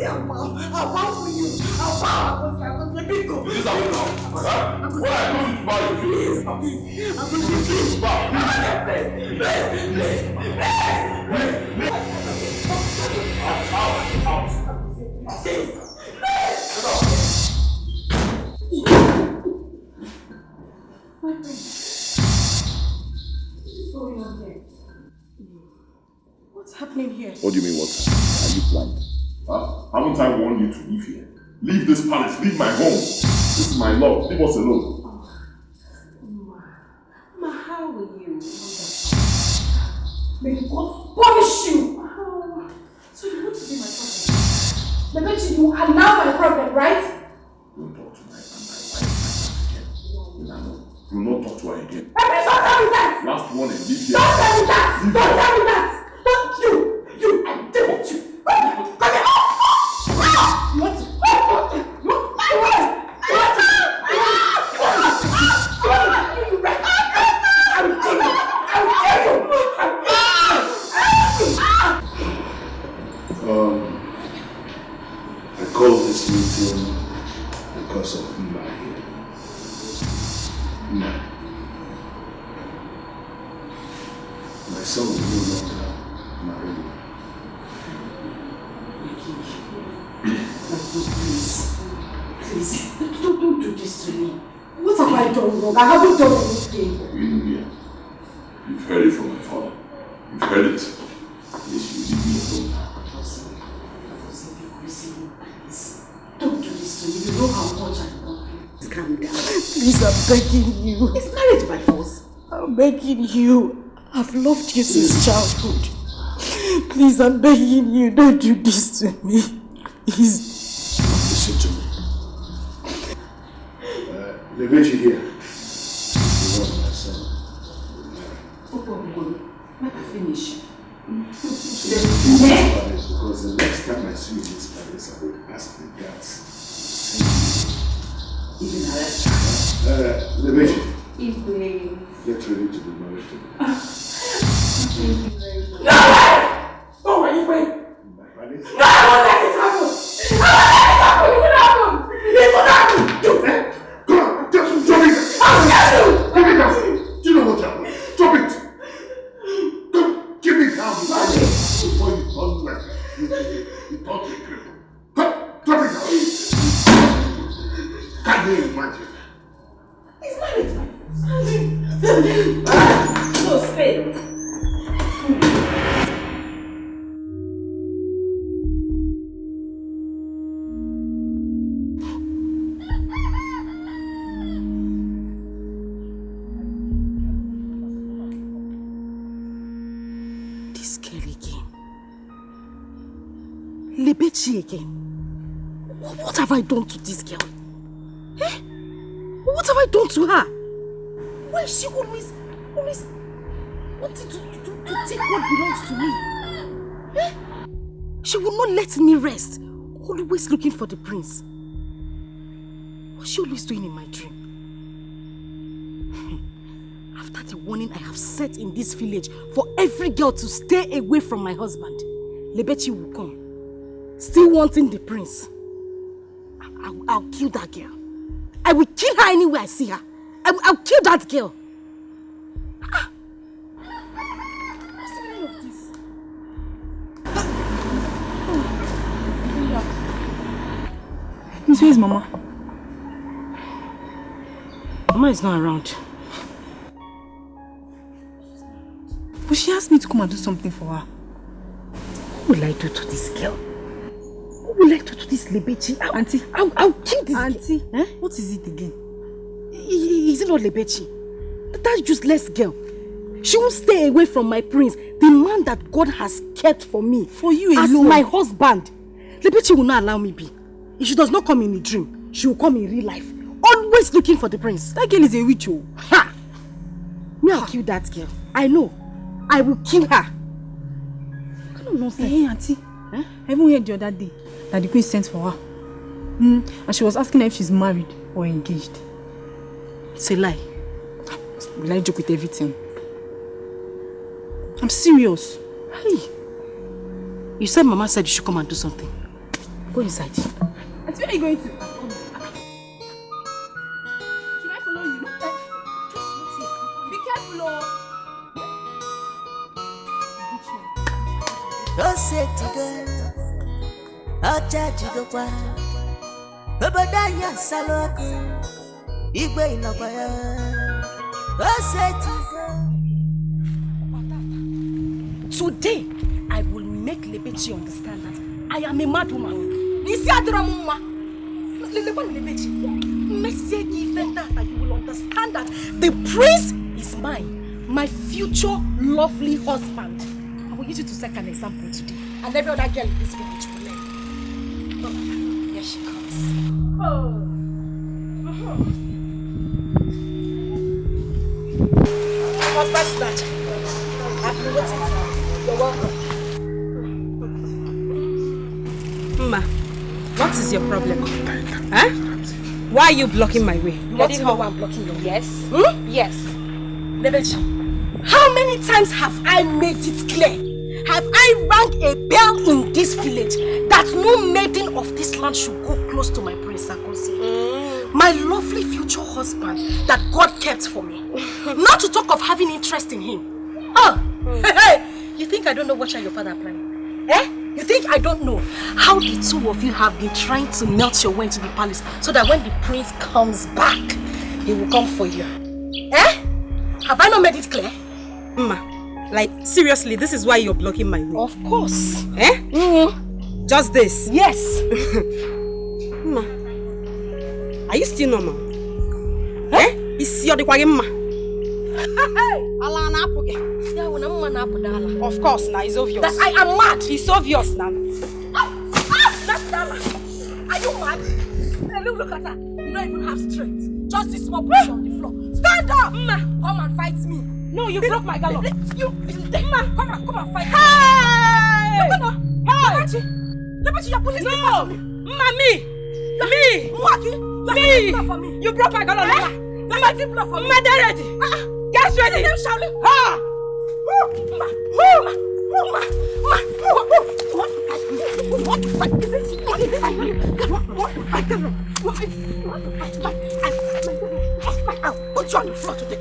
I'll bow for you. I'll bow. Let me go. This is how you now. What I told you to buy you. Please. I'm going to please. What's happening here? What do you mean, what? Are you blind? Huh? Haven't I warned you to leave here? Leave this palace, leave my home. This is my love, leave us alone. Ma, how will you? May God punish you! So you want to be my problem? But don't you allow my problem, right? Don't talk to my wife again. Do not talk to her again. Please don't tell me that! Last warning, leave here. Don't tell me that! Don't tell me that! Don't you! I don't want you! Come here! You want to? I called this meeting because of Ima here. Ima. My son will no longer marry me. Please, don't do this to me. What have I done wrong? I haven't done anything. You've heard it from my father. You've heard it. Please, you leave me alone. Don't do this to me. You know how much I love you. Calm down. Please, I'm begging you. Is marriage by force? I'm begging you. I've loved you since childhood. Please, I'm begging you. Don't do this to me. Please. Listen to me. Edochie here. You want my son. Let me finish. Because the next time I see you in this palace, I will ask the guards to Even arrest Edochie, Edochie. get ready to be married to me. Thank you very much. No! Oh, my God. In my palace? No, I won't let it happen! I won't let it happen! It will happen! It will happen! Come on, just drop it! I'll get you! Give it down! Do you know what happened? Drop it! Don't give it down before you turn like you thought you could. Come, drop it down! Can you imagine? It's marriage, no, stay. This girl again. Edochie again. What have I done to this girl? Eh? What have I done to her? Why is she always wanting to take what belongs to me? Eh? She will not let me rest. Always looking for the prince. What's she always doing in my dream? After the warning I have set in this village for every girl to stay away from my husband, Edochie will come. Still wanting the prince. I'll kill that girl. I will kill her anywhere I see her. I'll kill that girl. What's the meaning of this? Miss, where is Mama? Mama is not around. But she asked me to come and do something for her. What will I do to this girl? What will I do to this Edochie? Auntie. I'll kill this Auntie, girl. Eh? what is it again? Is it not Edochie? That useless girl. She won't stay away from my prince, the man that God has kept for me. For you alone. As my husband. Edochie will not allow me be. If she does not come in a dream, she will come in real life. Always looking for the prince. That girl is a witch. Oh. Ha! Me, I'll kill that girl. I know. I will kill her. What kind of nonsense? Hey, Auntie. I even heard the other day that the queen sent for her. And she was asking her if she's married or engaged. It's a lie. Will I joke with everything? I'm serious. Hey. You said Mama said you should come and do something. Go inside. And where are you going to? Should I follow you? Just wait here. Be careful, oh. Don't say to go. I'll charge you go. Obadaya Saloko. Igwe Inabaya. Don't say to go. Today, I will make Lebechi understand that I am a mad woman. Nisi Adramuma. Lebechi. Message even that you will understand that the prince is mine. My future lovely husband. I will use you to set an example today. And every other girl in this village will learn. Oh, here she comes. Husband snatch. I've been waiting for you. You're welcome. Ma, what is your problem? Huh? Why are you blocking my way? You want to know why I'm blocking you? Yes? Yes. Lebechi, how many times have I made it clear? Have I rang a bell in this village that no maiden of this land should go close to my prince Sakosi? My lovely future husband that God kept for me. Not to talk of having interest in him. You think I don't know what your father planning? You think I don't know how the two of you have been trying to melt your way into the palace so that when the prince comes back, he will come for you? Have I not made it clear? Ma, like seriously, this is why you're blocking my way? Of course. Just this? Yes. Ma, are you still normal? Is your ma? Of course, now it's obvious. That I am mad. It's obvious now. That's Dala. Are you mad? Hey, look at her. You don't even have strength. Just this small push on the floor. Stand up! Come and fight me. No, you broke my gallop. Come and fight me. Hey! Lebechi, you're pulling no! me. Me! You broke my gallop. Get ready. Get ready. I'll put you on the floor today.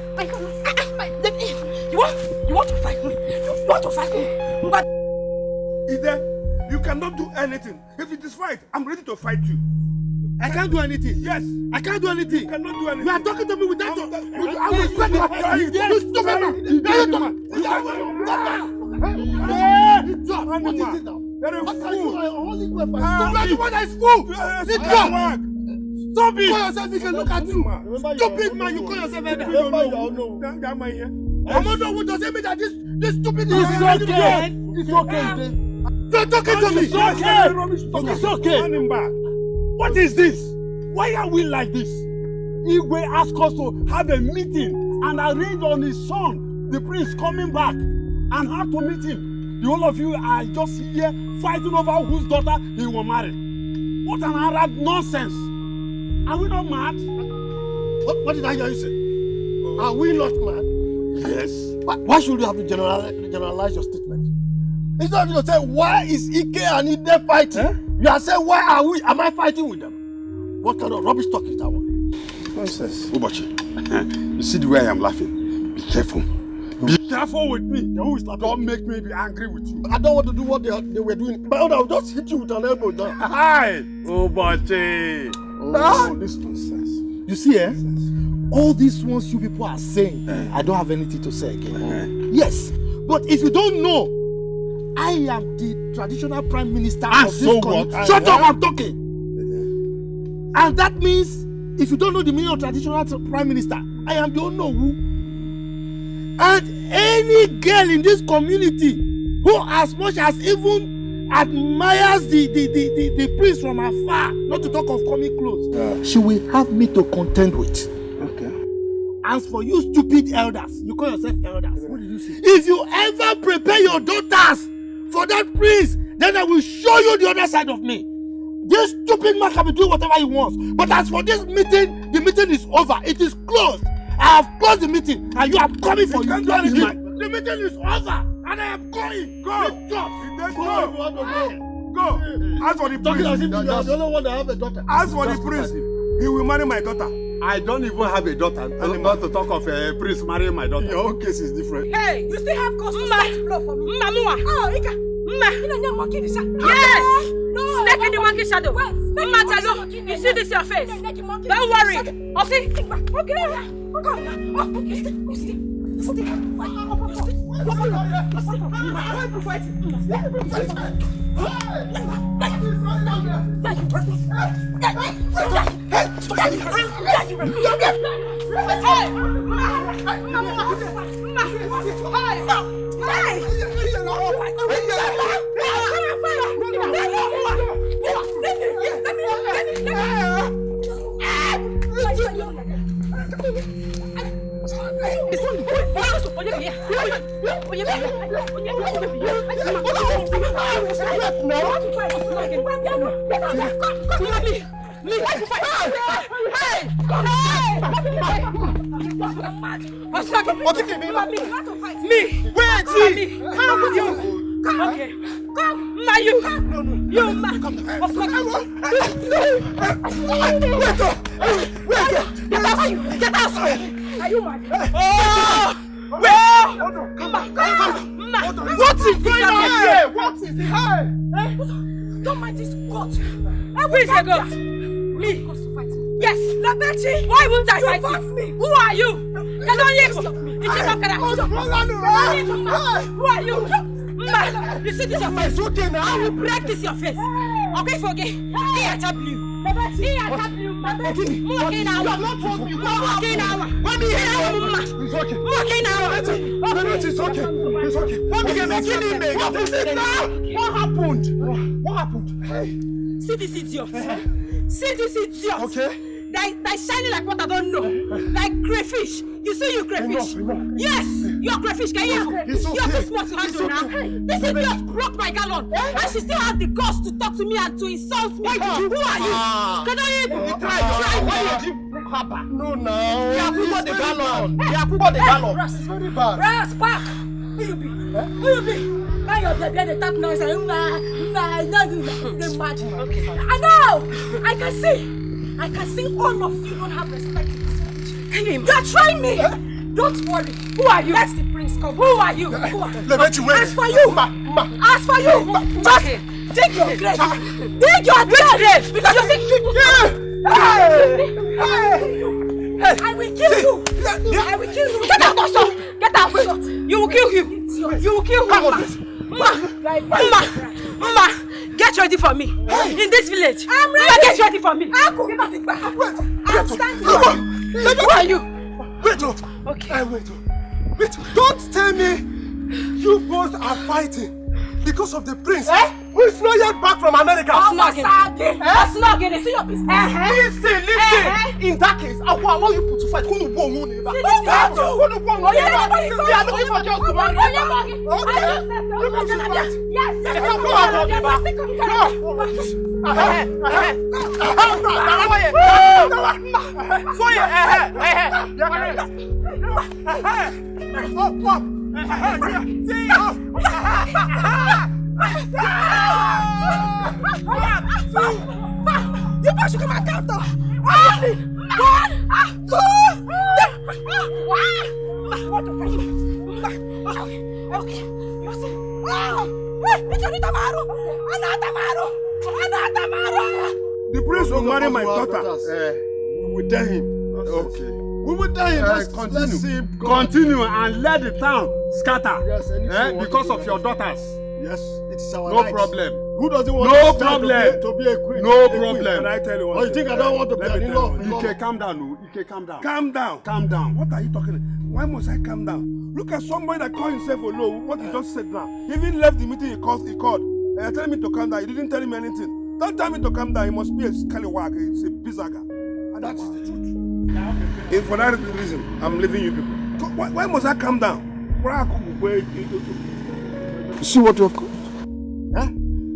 You want to fight me? You want to fight me? But Ide, you cannot do anything. If it is fight, I'm ready to fight you. I can't do anything. Yes. I can't do anything. You cannot do anything. You are talking to me without your... I will swear to you. You stupid man. Stop it! Call yourself, you can look at you. Stupid man, you call yourself a man. Amanda, what does it mean that this stupid is okay? It's okay. You're talking to me. It's okay. It's okay. What is this? Why are we like this? Igwe asked us to have a meeting and arrange on his son, the prince, coming back, and how to meet him. The whole of you are just here fighting over whose daughter he will marry. What an Arab nonsense! Are we not mad? What did I hear you say? Are we not mad? Yes. Why should you have to generalize your statement? Instead of you to say, why is Ike and Ide fighting? You are saying, why are we? Am I fighting with them? What kind of rubbish talk is that one? Nonsense. Edochie, you see the way I am laughing? Be careful. Be careful with me. Don't make me be angry with you. I don't want to do what they were doing. But I'll just hit you with an elbow down. Hi! Edochie! Oh, this nonsense. You see, all these ones you people are saying, I don't have anything to say again. Yes, but if you don't know, I am the traditional prime minister of this country. Shut up, I'm talking. And that means, if you don't know the meaning of traditional prime minister, I am the Onowu. And any girl in this community who as much as even admires the prince from afar, not to talk of coming close, she will have me to contend with. Okay. As for you stupid elders, you call yourself elders. What did you say? If you ever prepare your daughters for that prince, then I will show you the other side of me. This stupid man can be doing whatever he wants. But as for this meeting, the meeting is over. It is closed. I have closed the meeting and you are coming for you. The meeting is over and I am going. Go. Go. Go. Ask for the Talking as if priest. you are the only one that have a daughter. Ask for the priest. He will marry my daughter. I don't even have a daughter. I'm about to talk of a priest marrying my daughter. Your own case is different. Hey, You still have cause to start blow for me. Mama. Oh, Ika. Mma. You know, monkey this. Yes. No. Snake in the monkey shadow. Wait, snake Mma, in the tell monkey you. shadow. You see this your face. Don't Don't worry. Okay. Okay. Come now. Oh, you still. Don't mind this goat. Who is the goat? Me. Yes. Edochie. Why won't I fight fight you? me. Who are you? Who are you? Mma, you see this your face? Okay now. I will break this your face. Okay, forget. He a tap you. He a tap you. Okay now. Okay now. What me here? Mma. It's okay. Okay now. It's okay. It's okay. What happened? What happened? Hey. See this idiot. See this idiot. Okay. That shining like what I don't know. Like crayfish. You see you crayfish? Enough. Yes, you're crayfish. Can you? It's okay. You're too smart to handle now. This idiot broke my gallon. And she still has the guts to talk to me and to insult me. Who are you? Can I No, no. Ras, it's very bad. Ras, back. Who you be? Who you be? Now you're the tap noise and okay. I know. I can see all of you don't have respect in this village. You're trying me. Don't worry. Who are you? Let the prince come. Who are you? As for you. As for you. Just dig your grave. Dig your grave. Because you think I will kill you. I will kill you. Get out also. Get out. You will kill him. You will kill him. Mama, get ready for me. In this village. I'm ready. Mama, get ready for me. I'm standing. Who are you? Wait. Okay. Wait. Don't tell me you both are fighting because of the prince who is not yet back from America. Snogging. See your business. Listen. In that case, I want you to fight. Who no neighbor? We are looking for girls to marry. You boys should come and count off. 1, 2, 3. Okay. You see? The prince will marry my daughter. We will tell him. Okay. We will tell him. Let's Continue and let the town scatter. Yes, because of your daughters. Yes, it's our No rights. problem. Who doesn't want to be a queen? No problem. Can I tell you one Or you think I don't want to be an in-law? Dikeh, calm down. Dikeh, calm down. Calm down. What are you talking about? Why must I calm down? Look at somebody that called himself alone. What he just said now. He even left the meeting he called. And you're telling me to calm down. He didn't tell him anything. Don't tell me to calm down. He must be a scallywag. He's a bizaga. And that is the truth. And for that reason, I'm leaving you people. Why must I calm down? You see what you have got? Huh?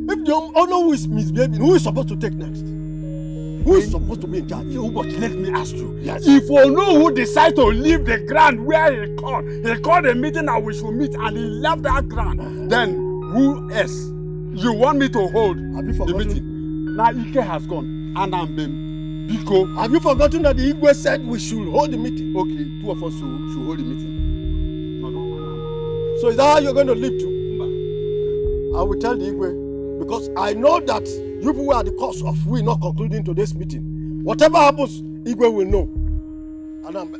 If the owner who is misbehaving, who is supposed to take next? Who is supposed to be in charge? But let me ask you. Yes. If Ono who decide to leave the ground where he called a meeting that we should meet and he left that ground, then who else You want me to hold the meeting? Now Ike has gone, and I'm been Biko. Have you forgotten that the Igwe said we should hold the meeting? Okay, 2 of us should hold the meeting. No. So is that how you're going to live too? I will tell the Igwe, because I know that you people are the cause of we not concluding today's meeting. Whatever happens, Igwe will know. Adam.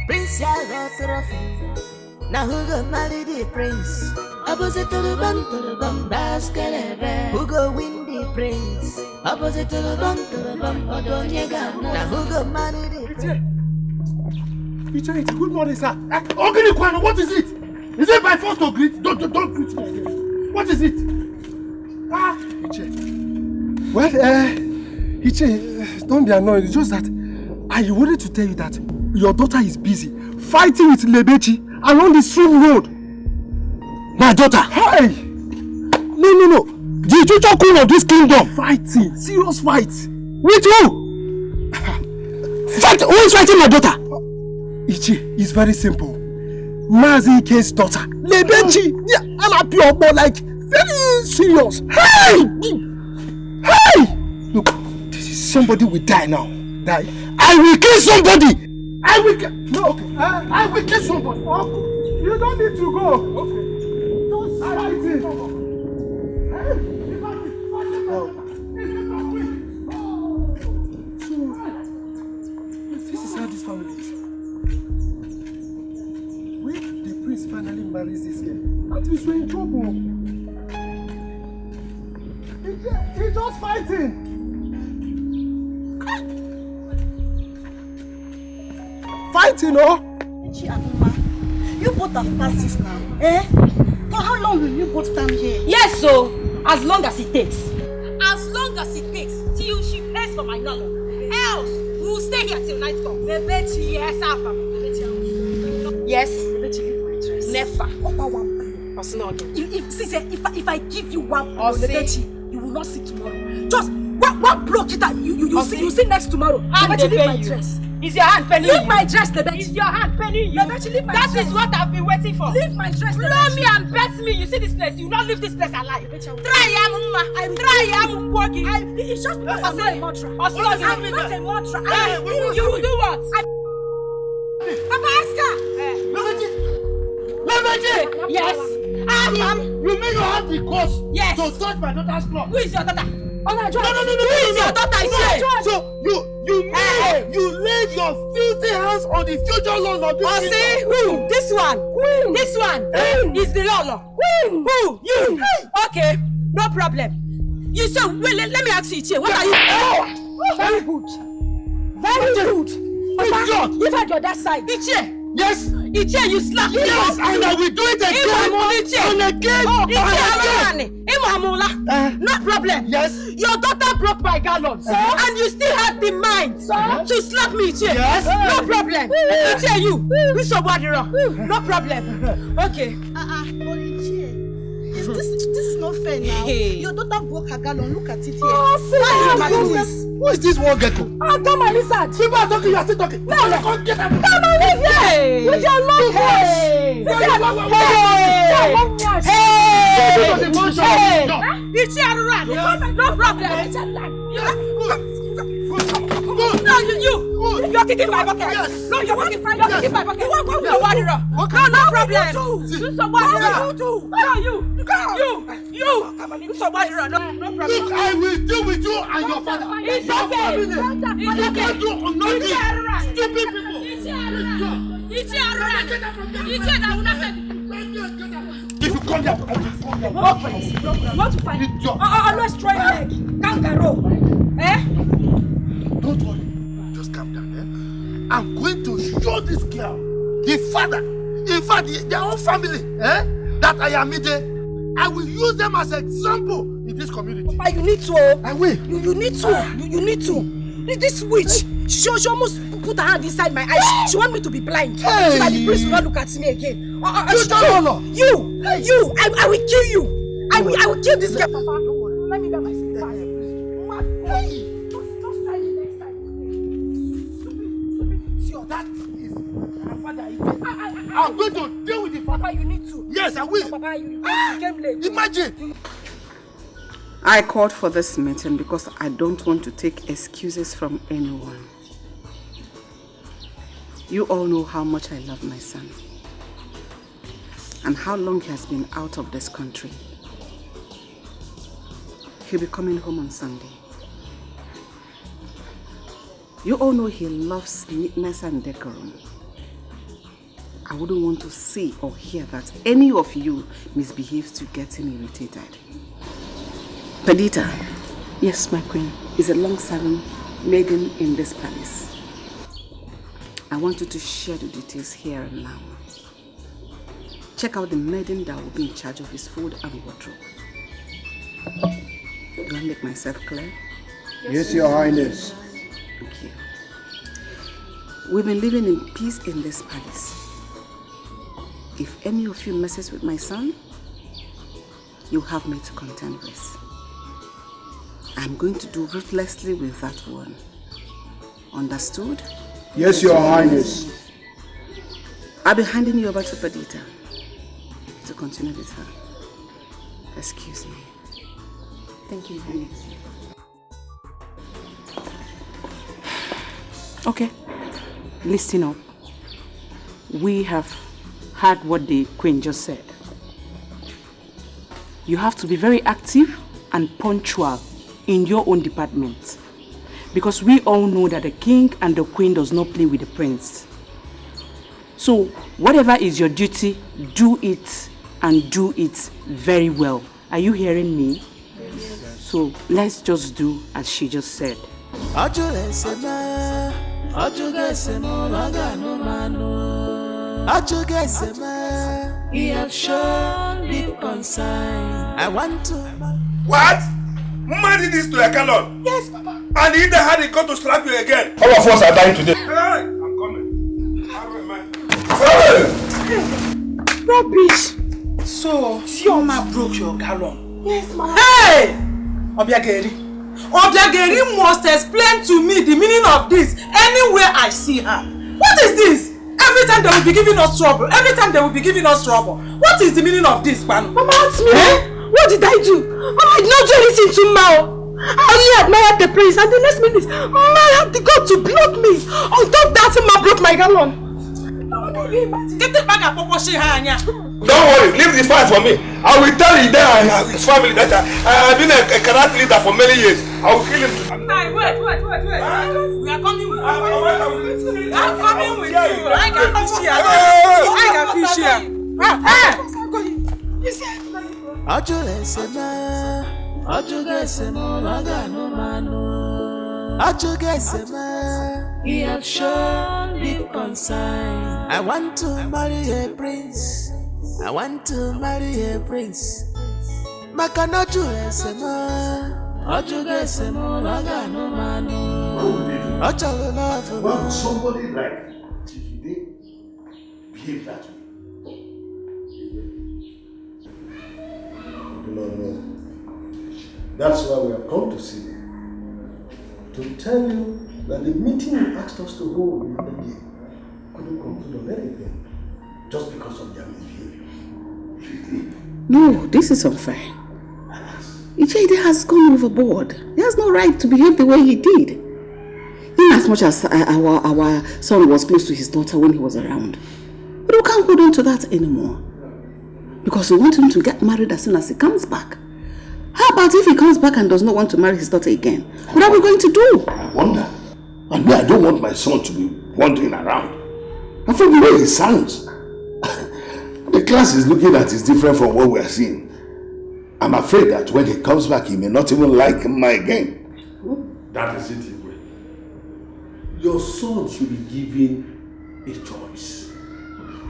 Prince now who go marry the prince? Opposite to the bum, basket. Who go win the prince? Opposite to the bum, now who go marry the prince? Iche, good morning, sir. Ogini Kwano, what is it? Is it by force to greet? Don't greet me again. What is it? Iche. Well, Iche, don't be annoyed. It's just that I wanted to tell you that your daughter is busy fighting with Lebechi along the stream road. My daughter? Hey! No. The future queen of this kingdom. Fighting. Serious fight. With who? Who is fighting my daughter? Ichi, it's very simple. Mazi Ike's daughter. Lebechi. Yeah, I'm a pure boy, like, very serious. Hey! Look, this is somebody will die now. Die. I will kill somebody. I will kill somebody. You don't need to go. Okay. Don't fight it. This is how this family is. When the prince finally marries this girl, that means we're in trouble. He's just fighting. Fighting, oh? You both have passed this now, eh? For how long will you both stand here? Yes, so as long as it takes. As long as it takes till she pays for my dollar. Else, we'll stay here till night comes. Edochie, yes, Alpha. Yes. Edochie, give my dress. Never. If I give you one, Edochie, you will not see tomorrow. Just one block it out. You see next tomorrow. Edochie, leave my dress. Is your hand penny? Leave my dress, Edochie. Is your hand penny you? Edochie, leave my dress. That is what I've been waiting for. Leave my dress, Blow me and bet me. You see this place. You will not leave this place alive. Try it's just because I'm not a mantra. I'm not a mantra. You will do what? Papa Oscar! Lebechi! Yes. You mean you have the cause to touch my daughter's cloth? Who is your daughter? No. Who is your daughter? So you laid your filthy hands on the future Lord of this kingdom. See who? This one. This one is the Lord. Who? You. Okay, no problem. You say, wait, let me ask you, Ichie, what are you? Very good. Papa, you've had your that side. Ichie. Yes. Ichie, you slapped me. Yes, and I will do it again. No problem. Yes. Your daughter broke my gallons, and you still had the mind to slap me, Ichie. Yes. No problem. Ichie, you so bad, no problem. Okay. This is not fair now. Hey. Your daughter broke her gallon. Look at it here. Who is this one gecko? Come on, listen. People are talking, you are still talking. No, Come get up. Come on, listen. With your long wash. No problem. No, you're kicking my bucket. Yes. No, you're kicking my bucket. No problem. You so what? No, you. So what? No problem. Look, I will deal with you and your father. It's okay. You can't do nothing. Stupid people. If you come here, What to fight? Always try your leg. Kangaroo. Don't worry. Just calm down, I'm going to show this girl, the father, in fact, their own family, that I am in. I will use them as an example in this community. But you need to. I will. You need to. You need to. This witch, she almost put her hand inside my eyes. She want me to be blind. Hey. So that the priest will not look at me again. You don't know. You. I will kill you. I will kill this girl. Papa, don't worry. Let me get my sister. Hey. Just try it next time. Stupid. That is I'm going to deal with the father. Papa, you need to. Yes, I will. Papa, you came late. Imagine. I called for this meeting because I don't want to take excuses from anyone. You all know how much I love my son and how long he has been out of this country. He'll be coming home on Sunday. You all know he loves neatness and decorum. I wouldn't want to see or hear that any of you misbehaves to get him irritated. Perdita, yes, my queen, is a long-serving maiden in this palace. I want you to share the details here and now. Check out the maiden that will be in charge of his food and wardrobe. Do I make myself clear? Yes, Your Highness. Thank you. We've been living in peace in this palace. If any of you messes with my son, you have me to contend with. I'm going to do ruthlessly with that one. Understood? Yes, Your Highness. I'll be handing you over to Perdita to continue with her. Excuse me. Thank you, Your Highness. Okay, listen up. We have heard what the Queen just said. You have to be very active and punctual in your own department, because we all know that the King and the Queen does not play with the Prince. So whatever is your duty, do it, and do it very well. Are you hearing me? Yes. So let's just do as she just said. He have shown deep concern. I want to. What? Mama did this to Ekalon? Yes, Papa. And he had it come to slap you again. All of us are dying today. Hey, I'm coming. Hey! Rubbish. So, Sioma broke your gallon. Yes, Mama. Hey! Obiageri. Obiageri must explain to me the meaning of this anywhere I see her. What is this? Every time they will be giving us trouble. Every time they will be giving us trouble. What is the meaning of this, Pano? Mama, ask me. What did I do? Mama, I did not do anything to Mao. I only admired the prince, and the next minute, Mama had the God to block me. On top of that, Mama broke my gallon. Get it back at Poposhi Hanya. Don't worry, leave the fight for me. I will tell you there and his family that I have been a karate leader for many years. I will kill him. Hey, wait. We are coming with you. I'm coming with you. I can fish here. I can fish here. You see? He have shown deep concern. I want to marry a prince. I want to marry a prince. Makanoju esema. Ojuga esema magano manu. Ochalo love. Well, somebody like Chief behave that way. No. That's why we have come to see you. To tell you that the meeting you asked us to hold the other day couldn't conclude on anything just because of their misbehavior. No, this is unfair. Ijede has gone overboard. He has no right to behave the way he did. In as much as our son was close to his daughter when he was around. But we can't hold on to that anymore. Because we want him to get married as soon as he comes back. How about if he comes back and does not want to marry his daughter again? What are we going to do? I wonder. And me, I don't want my son to be wandering around. And from the way he sounds, the class is looking at is different from what we are seeing. I'm afraid that when he comes back, he may not even like him again. That is it, Igwe. Your son should be given a choice.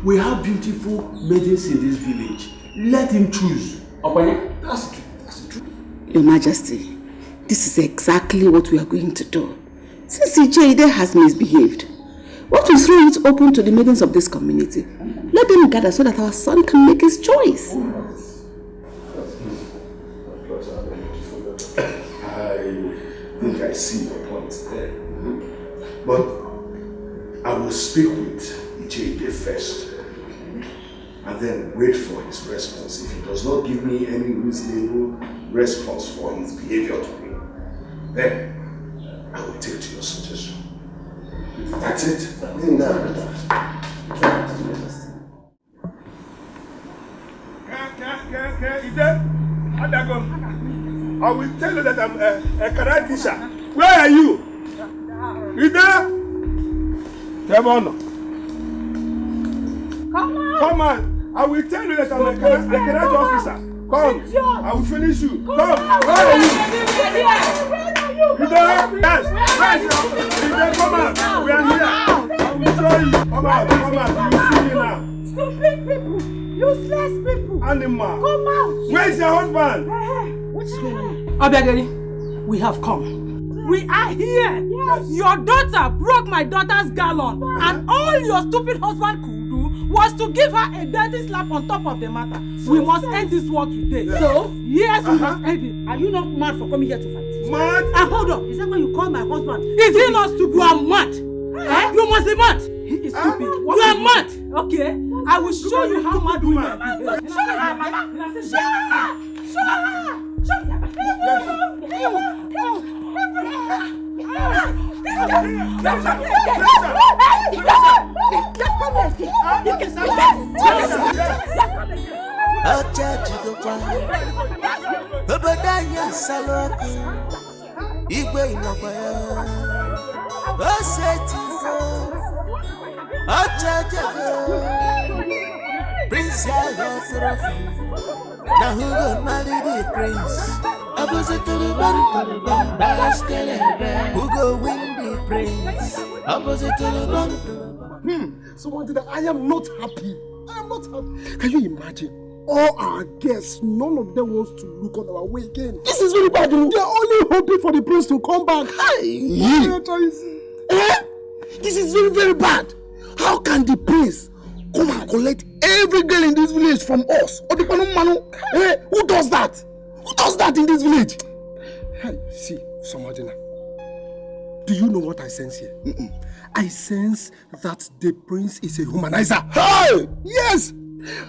We have beautiful maidens in this village. Let him choose. That's the truth. Your Majesty, this is exactly what we are going to do. Since Ijede has misbehaved, we will throw it open to the maidens of this community. Let them gather so that our son can make his choice. I think I see your point there. But I will speak with Ije first. And then wait for his response. If he does not give me any reasonable response for his behavior to me, then I will take to your suggestion. That's it. I will tell you that I'm a karate teacher. Where are you? Ida? Come on. Come on. I will tell you that I'm a karate officer. Come. I will finish you. Come. Where are you? Ida? Yes. Ida, come on. We are here. I will show you. Come on. You see me now. Stupid people. Useless people. Animal. Come out. Where is your husband? What's going on? Obiageli, we have come. We are here. Yes. Your daughter broke my daughter's gallon, and all your stupid husband could do was to give her a dirty slap on top of the matter. We must end this war today. Yes. So, yes, we must end it. Are you not mad for coming here to fight? Mad? And hold on, is that why you call my husband? Is he not stupid? You are mad. Eh? You must be mad. He is stupid. You are mad. Okay? I will show you how mad women are. Show her, Mama. Show her. Show her. Prince now who will marry the prince? Opposite to the bum, Escalating. Who go win the prince? Opposite to the bum. So what did I am not happy. I am not happy. Can you imagine? All our guests, none of them wants to look on our way again. This is very bad. They are only hoping for the prince to come back. This is very, very bad. How can the prince come and collect every girl in this village from us? Who does that? Who does that in this village? Hey, see, Somadina, do you know what I sense here? I sense that the prince is a humanizer. Hey! Yes!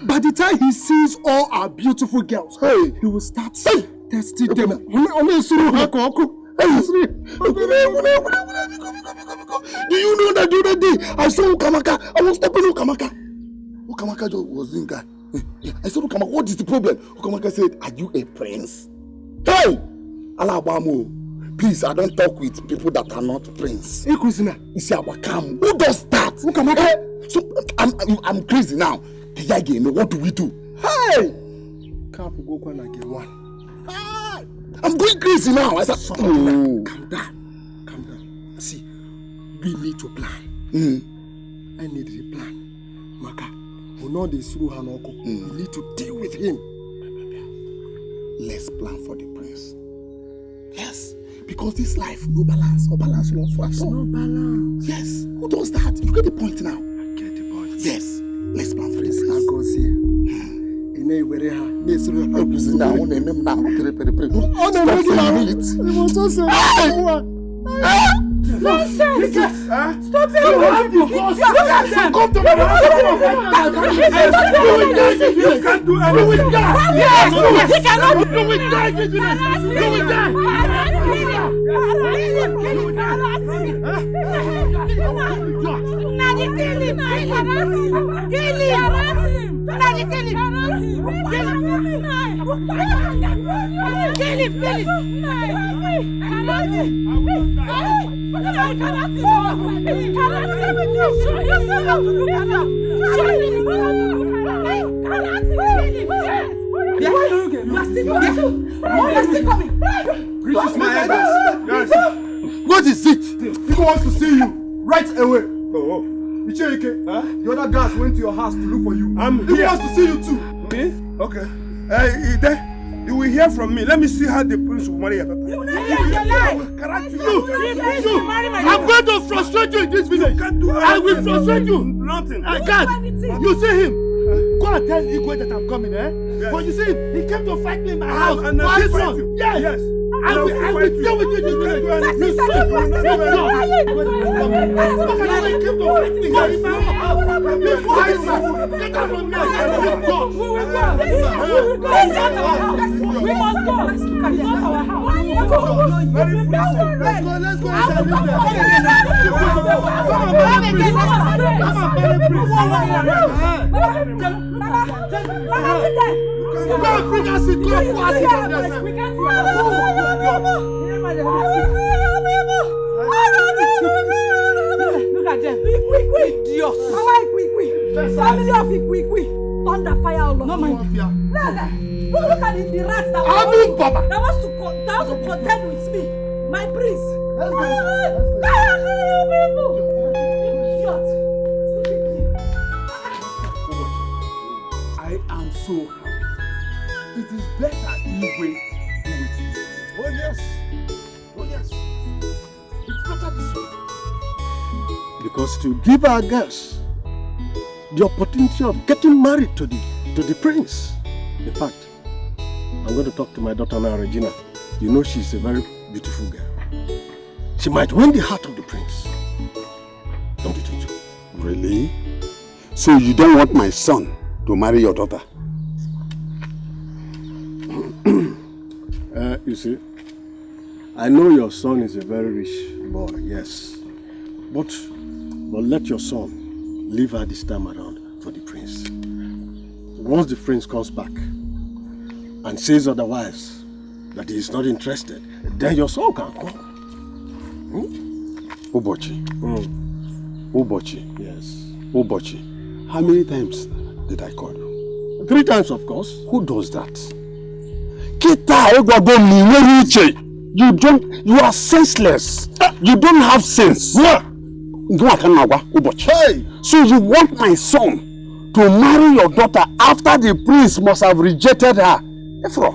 By the time he sees all our beautiful girls, he will start testing them. Do you know that the other day I saw Ukamaka? I was stepping Ukamaka. Ukamaka was doing that. I said, Ukamaka, what is the problem? Ukamaka said, are you a prince? Hey! Alabamo, please, I don't talk with people that are not prince. Hey, Christina, who does that? Ukamaka? So, I'm crazy now. What do we do? Hey! I'm going crazy now. I said, calm down. Calm down. See, we need to plan. I need a plan. Maka, we know this through Hanoko. We need to deal with him. Let's plan for the prince. Yes. Because this life, no balance. Or balance not for us. No balance. Yes. Who does that? You get the point now. I get the point. Yes. Let's plan for this. I go see. Nonsense! Stop it! Come to you can't do anything. Yes! He cannot do What is it? People want to see you right away. Icheke, the other guys went to your house to look for you. He wants to see you too. Me? Okay. Ide, you will hear from me. Let me see how the prince will marry your daughter. You will not hear your life. I'm going to frustrate you in this village. I will frustrate you. Nothing. I can't. You see him? Go and tell Igwe that I'm coming, Yes. But you see, he came to fight me in my house. And I will fight you. Yes. I will deal with you in this village. You see? We must go. It's not our house. Let's go. Look at them. Quick. Dios. Quick. Family of quick. Thunder fire all of no mafia. Look at the rats that wants to contend with me. My prince. Let's go. I am so happy. It is better if we do it. Oh yes. It's better this way. Because to give our girls the opportunity of getting married to the prince. In fact, I'm going to talk to my daughter now, Regina. You know she's a very beautiful girl. She might win the heart of the prince. Don't you think so? Really? So you don't want my son to marry your daughter? You see, I know your son is a very rich boy, yes. But let your son leave her this time around for the prince. Once the prince comes back and says otherwise, that he is not interested, then your son can come. Ubochi. Ubochi. Yes. Ubochi. How many times did I call you? 3 times, of course. Who does that? You are senseless. You don't have sense. What? Hey! So you want my son to marry your daughter after the prince must have rejected her? Efro,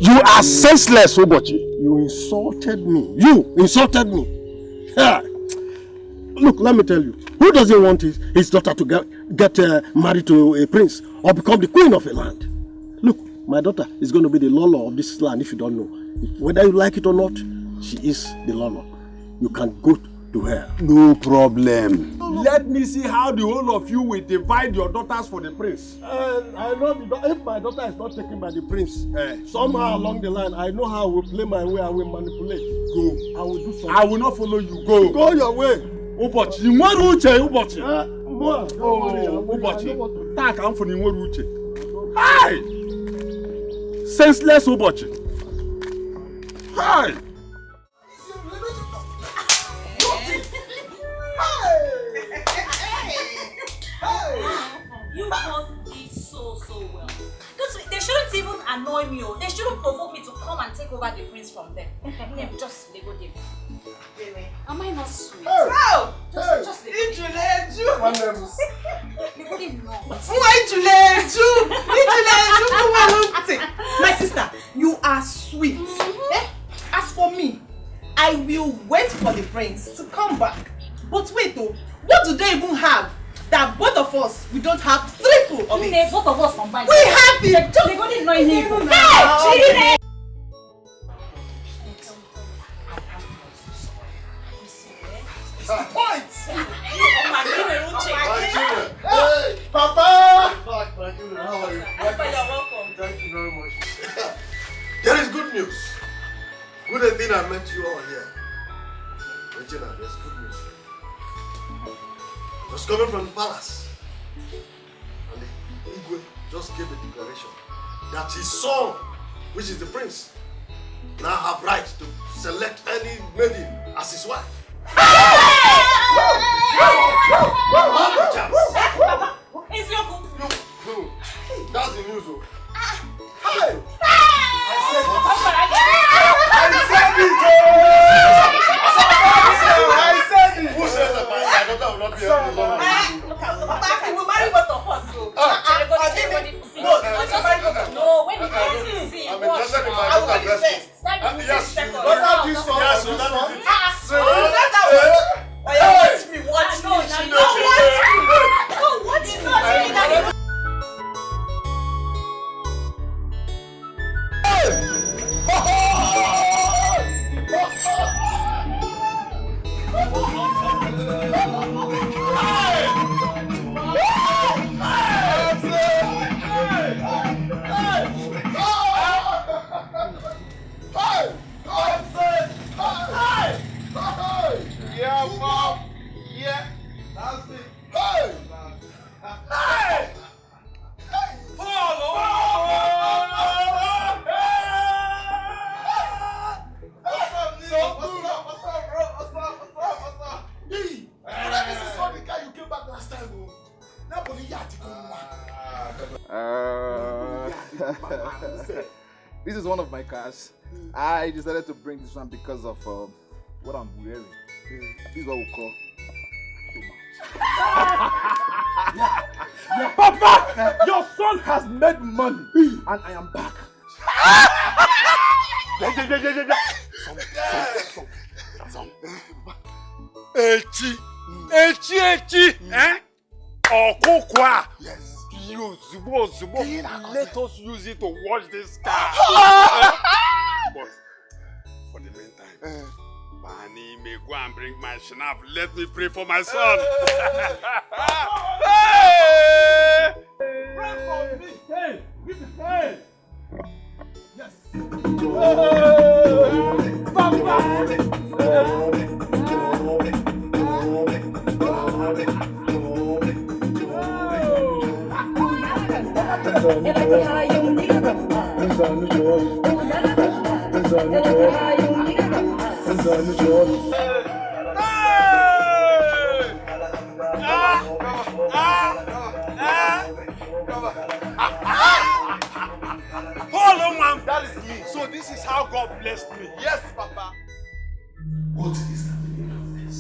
you are senseless, Ubochi. You insulted me. You insulted me. Yeah. Look, let me tell you. Who doesn't want his daughter to get married to a prince or become the queen of a land? Look, my daughter is going to be the Lolo of this land if you don't know. Whether you like it or not, she is the Lolo. You can go to her. No problem. Let me see how the whole of you will divide your daughters for the prince. I know if my daughter is not taken by the prince, somehow along the line, I know how I will play my way, I will manipulate. Go. I will do something. I will not follow you. Go. Go your way. Ubochi. Ubochi. Ubochi. Tak am for Uche. Hi! Senseless Ubochi. Hi! You both did so well. They shouldn't even annoy me. They shouldn't provoke me to come and take over the prince from them. Just they go there. Am I not sweet? No! Just Ijuleju! My sister, you are sweet. As for me, I will wait for the prince to come back. But wait though, what do they even have? That both of us, we don't have triple of it. Both of us combined. We have it! They go there, no even. Hey! Point! Hey, Papa! How are you? You're welcome. Thank you very much. There is good news. Good thing I met you all here. Regina, there's good news. Just coming from the palace. And the Igwe just gave a declaration that his son, which is the prince, now have right to select any maiden as his wife. It's your good. No, that's the news. Hey! I said it! Who says that my daughter will not be able to love me? Papa, he will marry both of us. No, when he comes to see, I'm interested in my daughter first. Yes, let's have this one. Yes, let's have this one. Watch me. This is one of my cars. I decided to bring this one because of what I'm wearing. This is what we call Yeah. Papa, your son has made money, and I am back. Echi, eh? Okokwa. Yes. Let us use it to wash this car. But for the meantime, Bani may go and bring my shnap. Let me pray for my son. Hey! Pray for me. Hey, give me hey. Yes. Hold on, man. That is me. So this is how God blessed me. Yes, Papa. What is the meaning of this?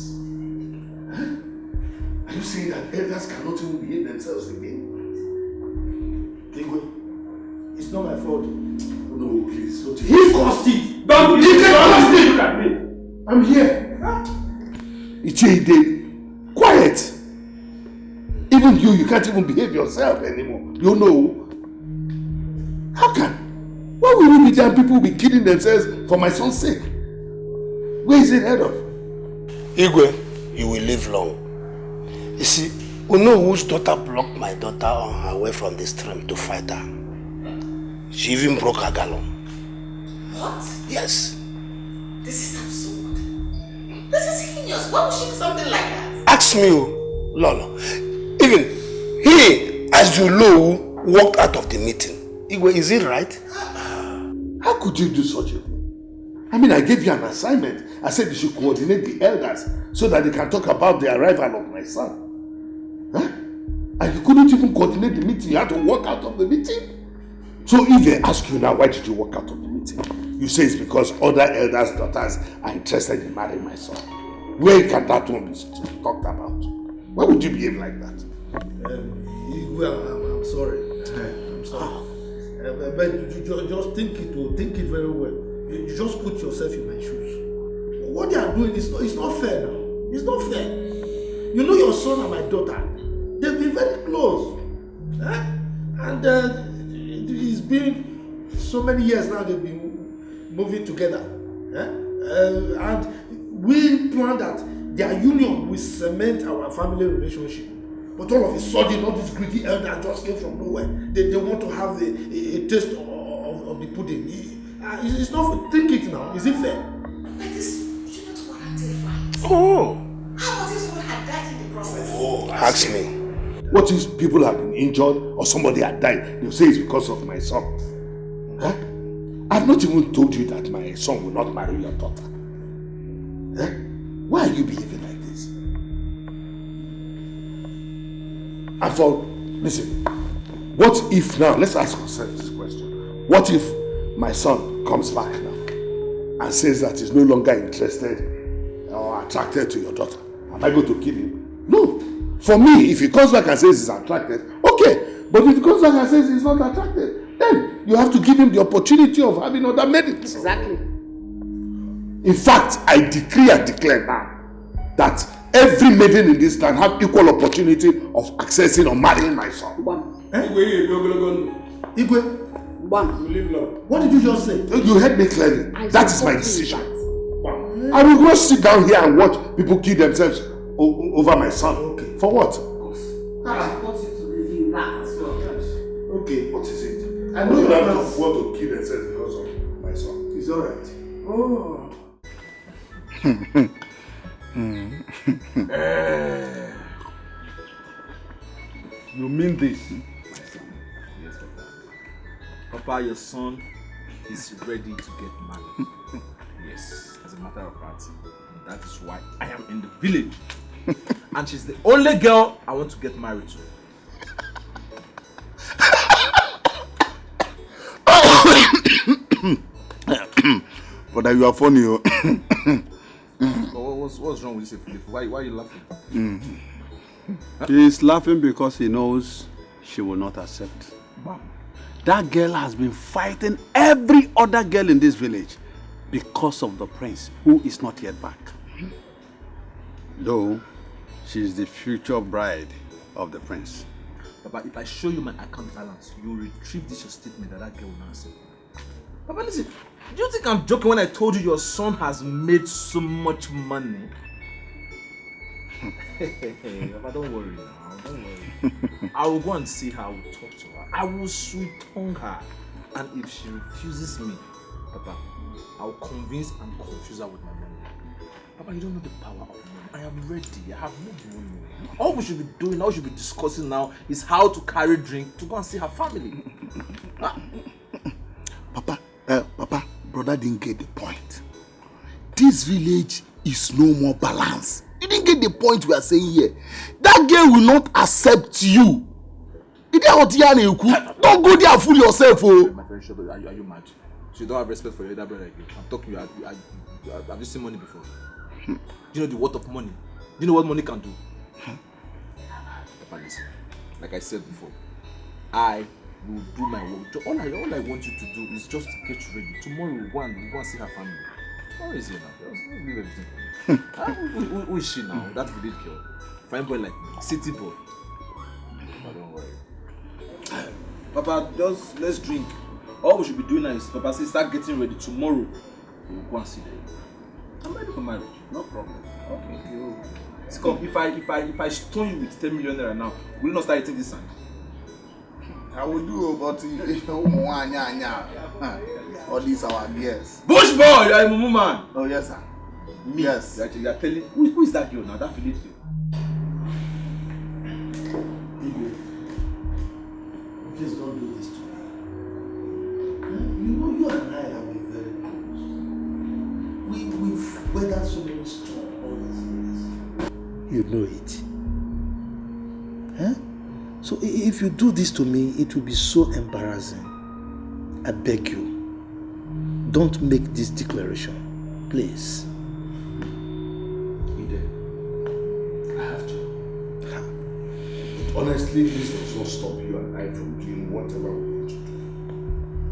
Huh? Are you saying that elders cannot even behave themselves again? Dikeh, it's not my fault. No, please. Don't. He caused it. Don't look at me. I'm here. Ichide, quiet. Even you can't even behave yourself anymore. You know. How can? Why will we be there and people will be killing themselves for my son's sake? Where is it head of? Igwe, you will live long. You see, we know whose daughter blocked my daughter on her way from the stream to fight her. She even broke her gallon. What? Yes. This is absurd. This is heinous. Why would she do something like that? Ask me, Lolo. Even he, as you know, walked out of the meeting. Igwe, is it right? How could you do such a thing? I mean, I gave you an assignment. I said you should coordinate the elders so that they can talk about the arrival of my son. Huh? And you couldn't even coordinate the meeting. You had to walk out of the meeting. So if they ask you now, why did you walk out of the meeting? You say it's because other elders' daughters are interested in marrying my son. Where can that one be talked about? Why would you behave like that? I'm sorry. I'm sorry. But you just think it very well. You just put yourself in my shoes. What they are doing is not fair now. It's not fair. You know your son and my daughter, they've been very close. And it's been so many years now they've been moving together. And we planned that their union will cement our family relationship. But all of a sudden, all these greedy elders just came from nowhere. They want to have a taste of the pudding. It's not, think it now. Is it fair? But this shouldn't warrant a fight. Oh. How about if someone had died in the process? Oh, ask me. What if people have been injured or somebody had died? They'll say it's because of my son. Huh? I've not even told you that my son will not marry your daughter. Huh? Why are you behaving like this? And listen, what if now, let's ask ourselves this question. What if my son comes back now and says that he's no longer interested or attracted to your daughter? Am I going to kill him? No. For me, if he comes back and says he's attracted, okay. But if he comes back and says he's not attracted, then you have to give him the opportunity of having other maidens. Exactly. In fact, I decree and declare now that every maiden in this land have equal opportunity of accessing or marrying my son. Igwe? What did you just say? You heard me clearly. That is my decision. I will go sit down here and watch people kill themselves over my son. Okay. For what? I want you to review that as well. Okay, what is it? I know you don't want to kill themselves because of my son. It's alright. Oh. You mean this? Yes, Papa. Papa, your son is ready to get married. Yes, as a matter of fact, that is why I am in the village. And she's the only girl I want to get married to. But you are funny. What's wrong with this? Why are you laughing? He's laughing because he knows she will not accept. That girl has been fighting every other girl in this village because of the prince, who is not yet back. Though she is the future bride of the prince. Papa, if I show you my account balance, you will retrieve this your statement that girl will not accept. Papa, listen, do you think I'm joking when I told you your son has made so much money? Hey, Papa, don't worry now, don't worry. I will go and see her, I will talk to her, I will sweet-tongue her, and if she refuses me, Papa, I will convince and confuse her with my money. Papa, you don't know the power of money. I am ready, I have no money. All we should be doing, all we should be discussing now is how to carry drink to go and see her family. Papa, brother didn't get the point. This village is no more balanced. You didn't get the point we are saying here. That girl will not accept you. Don't go there and fool yourself. Oh. My friend, are you mad? So you don't have respect for your elder brother again. I'm talking to you. Have you seen money before? Do you know the worth of money? Do you know what money can do? Papa, listen. Like I said before, I will do my work. All I want you to do is just to get ready. Tomorrow we'll go and see her family. What is it now? Let's leave everything. Who is she now? That village girl. Fine boy like me. City boy. Papa, don't worry. Papa, just let's drink. All we should be doing now is Papa say start getting ready. Tomorrow we'll go and see them. I'm ready for marriage. No problem. Okay. Come, if I stone you with 10 million naira now, will you not start eating this sand? I will do, but all these our girls. Bush boy, you are a mumu man. Oh yes, sir. Me. Yes. You are telling who is that girl now? That village girl. Please don't do this to me. You know you and I have been very close. We've weathered so many storms all these years. You know it. Huh? So if you do this to me, it will be so embarrassing. I beg you, don't make this declaration, please. Ide, I have to. But honestly, this does not stop you and I from doing whatever we need to do.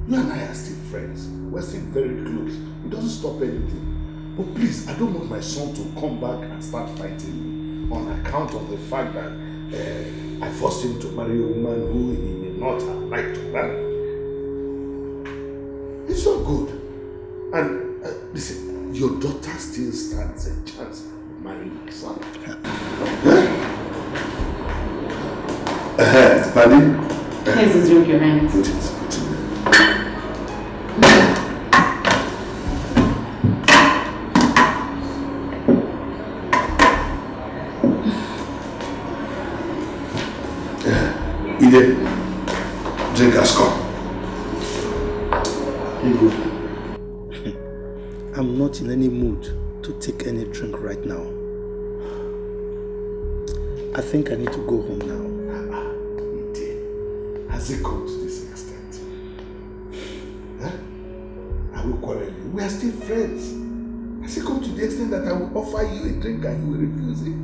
You and I are still friends. We're still very close. It doesn't stop anything. But please, I don't want my son to come back and start fighting me on account of the fact that I forced him to marry a woman who he may not have liked to marry. It's not good. And listen, your daughter still stands a chance of marrying my son. Buddy? Here's the drink, your hand. Put it Ide, drink has come. I'm not in any mood to take any drink right now. I think I need to go home now. Ide, has it come to this extent? Huh? I will quarrel you. We are still friends. Has it come to the extent that I will offer you a drink and you will refuse it?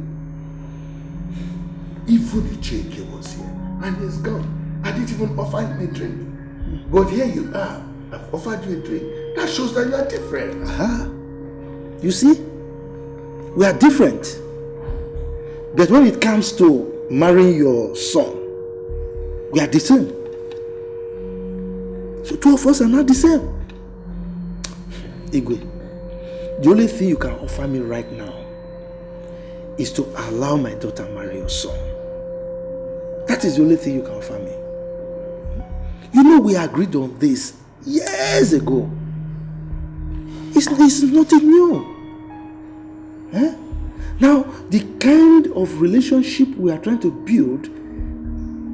Even the Cheke was here. And he's gone. I didn't even offer him a drink. But here you are. I've offered you a drink. That shows that you are different. You see? We are different. But when it comes to marrying your son, we are the same. So two of us are not the same. Igwe, the only thing you can offer me right now is to allow my daughter marry your son. That is the only thing you can offer me. You know we agreed on this years ago. It's nothing new. Huh? Now, the kind of relationship we are trying to build,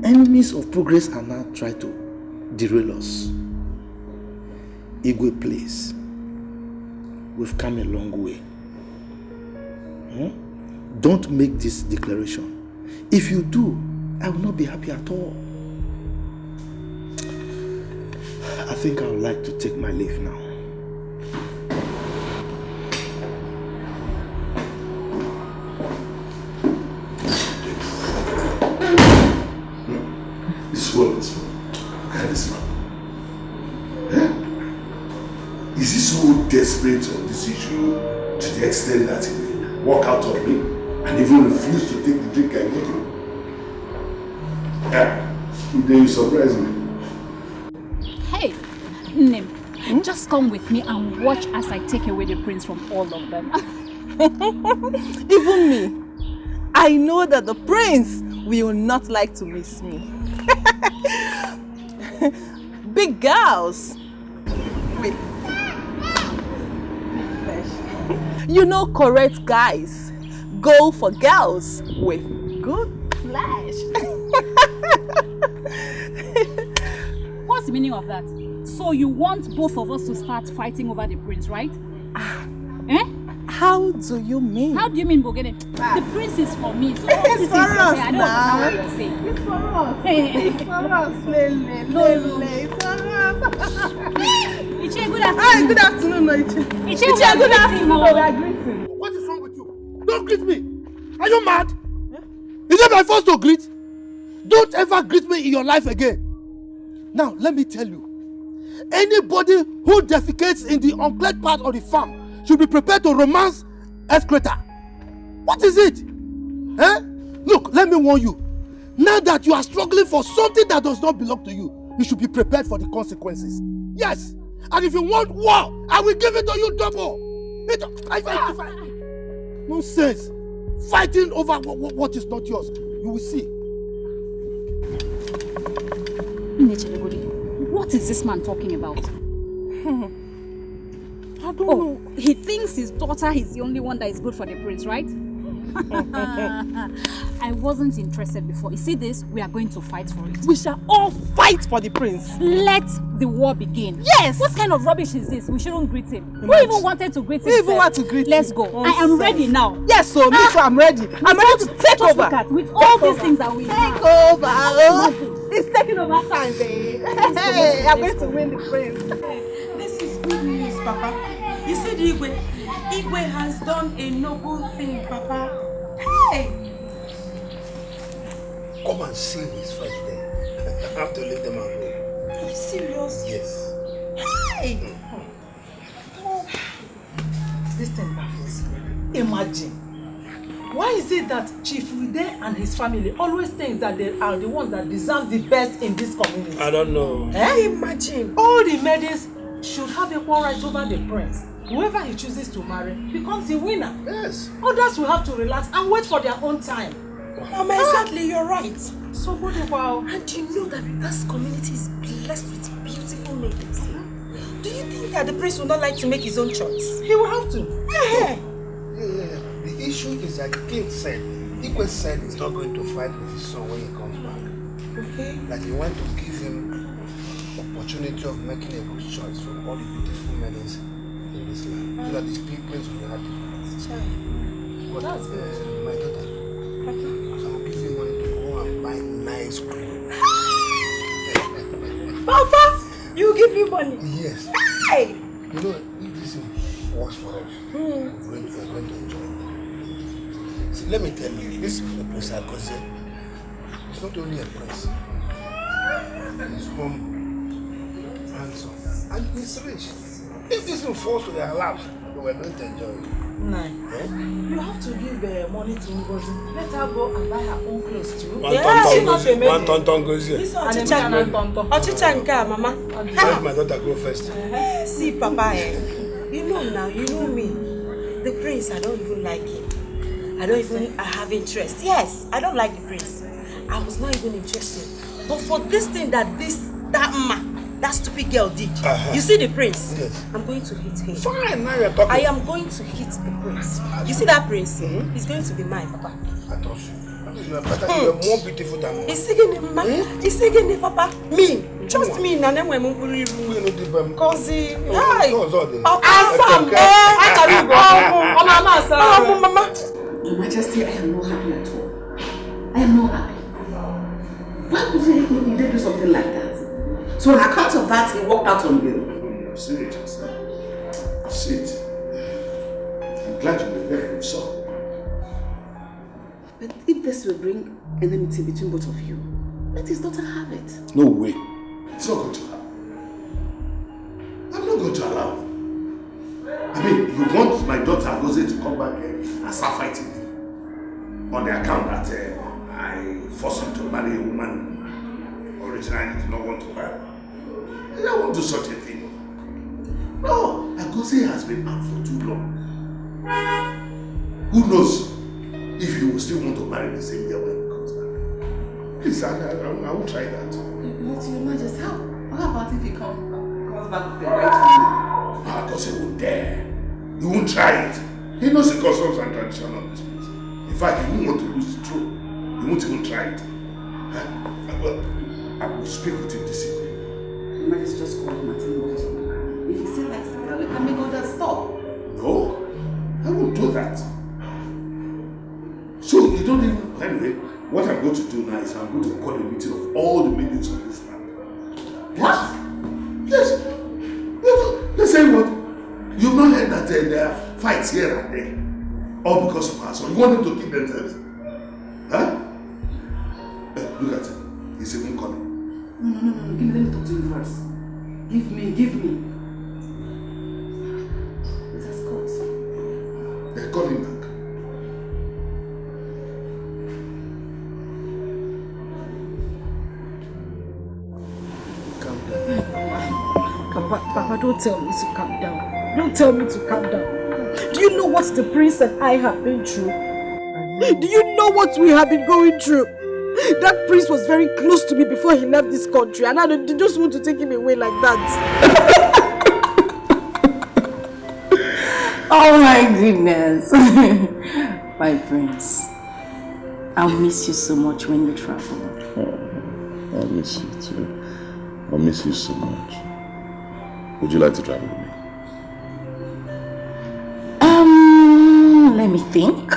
enemies of progress are now trying to derail us. Igwe, please. We've come a long way. Don't make this declaration. If you do, I will not be happy at all. I think I would like to take my leave now. Look at this man. Is he so desperate on this issue to the extent that he will walk out on me and even refuse to take the drink I gave him? Yeah, today you surprise me. Hey, Nim, just come with me and watch as I take away the prince from all of them. Even me. I know that the prince will not like to miss me. Big girls. Wait. You know correct guys go for girls with good flesh. What's the meaning of that? So you want both of us to start fighting over the prince, right? Eh? How do you mean? How do you mean, Bogene? The prince is for me, so all this is for us I don't understand what you're saying. It's for us. It's for us. It's for us. Ichie, good afternoon. Good afternoon, Ichie. Ichie, good afternoon. What is wrong with you? Don't greet me. Are you mad? Is it my first to greet? Don't ever greet me in your life again. Now, let me tell you. Anybody who defecates in the uncleared part of the farm should be prepared to romance Escalating. What is it? Eh? Look, let me warn you. Now that you are struggling for something that does not belong to you, you should be prepared for the consequences. Yes. And if you want war, I will give it to you double. Nonsense. Fighting over what is not yours. You will see. What is this man talking about? I don't know. He thinks his daughter is the only one that is good for the prince, right? I wasn't interested before. You see this? We are going to fight for it. We shall all fight for the prince. Let the war begin. Yes! What kind of rubbish is this? We shouldn't greet him. Who even wanted to greet him? Who even want to greet him? Let's go. I am ready now. Yes, so me too, I'm ready. I'm ready to take over. With all these things that we take over. It's taking over time, babe. Hey, I'm going to win the prince. This is good news, Papa. You said Igwe. Igwe has done a noble thing, Papa. Hey! Come and see his fight there. I have to leave them alone. Are you serious? Yes. Hey! This thing baffles me. Imagine. Why is it that Chief Ude and his family always think that they are the ones that deserve the best in this community? I don't know. Imagine. All the maidens should have equal rights over the prince. Whoever he chooses to marry becomes the winner. Yes. Others will have to relax and wait for their own time. Mama, exactly, you're right. So good, wow. And you know that this community is blessed with beautiful maidens. Do you think that the prince would not like to make his own choice? He will have to. Yeah. The issue is that the king said, Igwe said he's not going to fight with his son when he comes back. Okay. That he wants to give him opportunity of making a good choice from all the beautiful maidens in this land. So that these people will be happy. But that's good. My daughter, I will give you money to go and buy nice clothes. Papa, you give me money? Yes. Hey! You know, if this works for us, we're going to enjoy it. See, let me tell you, this prince Akoze is not only a prince. He's humble, handsome, and he's rich. If this thing falls to their laps, we're going to enjoy it. Nah. You have to give money to Ngozi. Let her go and buy her own clothes too. One tonton goes here. This is Ochicha Nka, Mama. Let my daughter go first. See, Papa, you know now, you know me. The prince, I don't even like him. I have interest. Yes, I don't like the prince. I was not even interested. But for this thing that stupid girl did, you see the prince? Yes. I'm going to hit him. Fine, now you're talking. I am going to hit the prince. You see that prince? He's going to be mine, Papa. I thought so. You are more beautiful than me. He's singing him, Papa. Me. Trust me, Nana, when I'm going to cause Mama. Your Majesty, I am not happy at all. I am not happy. Why would he do something like that? So on account of that, he walked out on you. No, sit. Sit. I'm glad you were there, so. But if this will bring enmity between both of you, let his daughter have it. No way. It's not going to happen. I'm not going to allow it. I mean, you want my daughter Agose to come back and start fighting me on the account that I forced him to marry a woman originally did not want to marry. I won't do such a thing. No, Agose has been out for too long. Who knows if he will still want to marry the same girl when he comes back. Please, I won't try that. But Your Majesty, how about if he comes back with the right woman? No, Agose won't dare. He won't try it. He knows the customs and tradition of this place. In fact, he won't want to lose the throne. He won't even try it. Well, I will speak with him this evening. Your Majesty, just call him and tell him what is on the ground. If he still likes it, we can make all that stop. No, I won't do that. So you don't even, anyway, what I'm going to do now is I'm going to call a meeting of all the maidens of this land. What? Yes. They say what? You've not heard that there are fights here and there. All because of us. So you want them to kill themselves? Huh? Look at him. He's even calling. No. Let me talk to you first. Give me. It has got. They're calling back. Calm down. Papa, don't tell me to calm down. Don't tell me to calm down. Do you know what the prince and I have been through? Do you know what we have been going through? That prince was very close to me before he left this country, and I just want to take him away like that. Oh my goodness. My prince, I'll miss you so much when you travel. Oh, I'll miss you too. I'll miss you so much. Would you like to travel with me? Let me think.